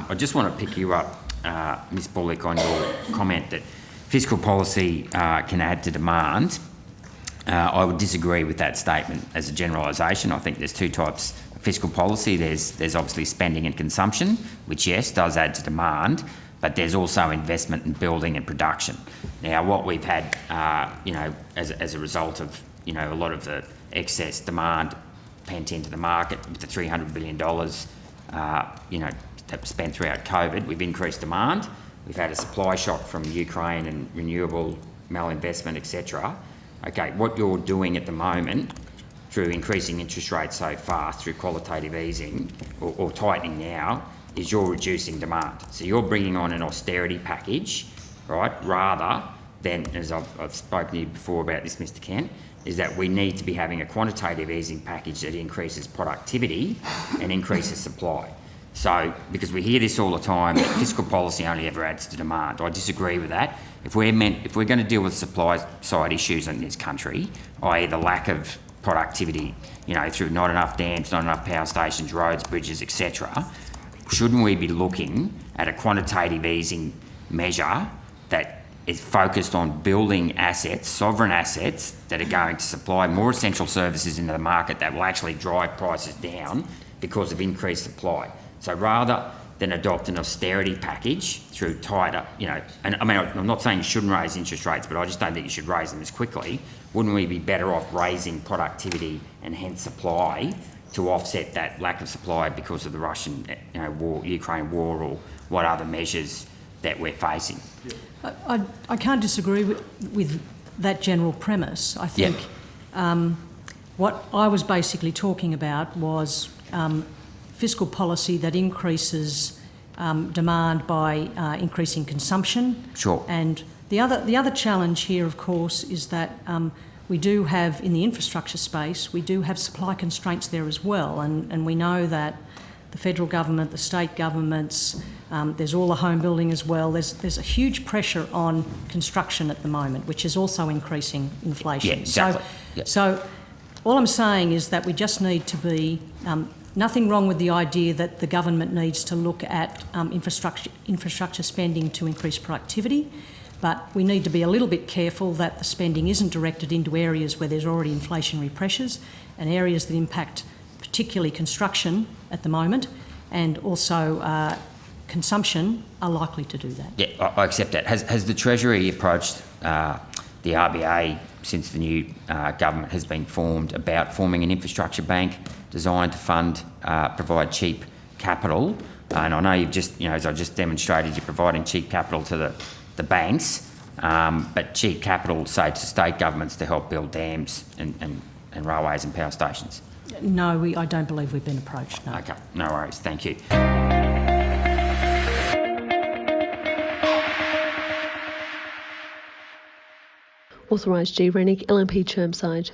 I just want to pick you up, Ms Bullock, on your comment that fiscal policy can add to demand. I would disagree with that statement as a generalisation. I think there's two types of fiscal policy. There's obviously spending and consumption, which, yes, does add to demand, but there's also investment in building and production. Now, what we've had, as a result of, a lot of the excess demand pent into the market with the $300 billion, that was spent throughout COVID, we've increased demand. We've had a supply shock from Ukraine and renewable malinvestment, etc. Okay, what you're doing at the moment through increasing interest rates so fast, through qualitative easing or tightening now, is you're reducing demand. So you're bringing on an austerity package, right, rather than, as I've spoken to you before about this, Mr Kent, is that we need to be having a quantitative easing package that increases productivity and increases supply. So, because we hear this all the time, that fiscal policy only ever adds to demand. I disagree with that. If we're going to deal with supply side issues in this country, i.e. the lack of productivity, through not enough dams, not enough power stations, roads, bridges, etc., shouldn't we be looking at a quantitative easing measure that is focused on building assets, sovereign assets, that are going to supply more essential services into the market that will actually drive prices down because of increased supply? So rather than adopt an austerity package through tighter, and I mean, I'm not saying you shouldn't raise interest rates, but I just don't think you should raise them as quickly. Wouldn't we be better off raising productivity and hence supply to offset that lack of supply because of the Russian, war, Ukraine war, or what other measures that we're facing? I can't disagree with that general premise. I think what I was basically talking about was fiscal policy that increases demand by increasing consumption. Sure. And the other challenge here, of course, is that we do have, in the infrastructure space, we do have supply constraints there as well. And we know that the federal government, the state governments, there's all the home building as well. There's a huge pressure on construction at the moment, which is also increasing inflation. Yeah, exactly. So all I'm saying is that we just need to be... nothing wrong with the idea that the government needs to look at infrastructure spending to increase productivity, but we need to be a little bit careful that the spending isn't directed into areas where there's already inflationary pressures and areas that impact particularly construction at the moment, and also consumption are likely to do that. Yeah, I accept that. Has the Treasury approached the RBA since the new government has been formed about forming an infrastructure bank designed to provide cheap capital? And I know you've just, as I just demonstrated, you're providing cheap capital to the banks, but cheap capital, say, to state governments to help build dams and railways and power stations. No, I don't believe we've been approached, no. Okay, no worries, thank you. Authorised G. Rennick, LNP Chermside.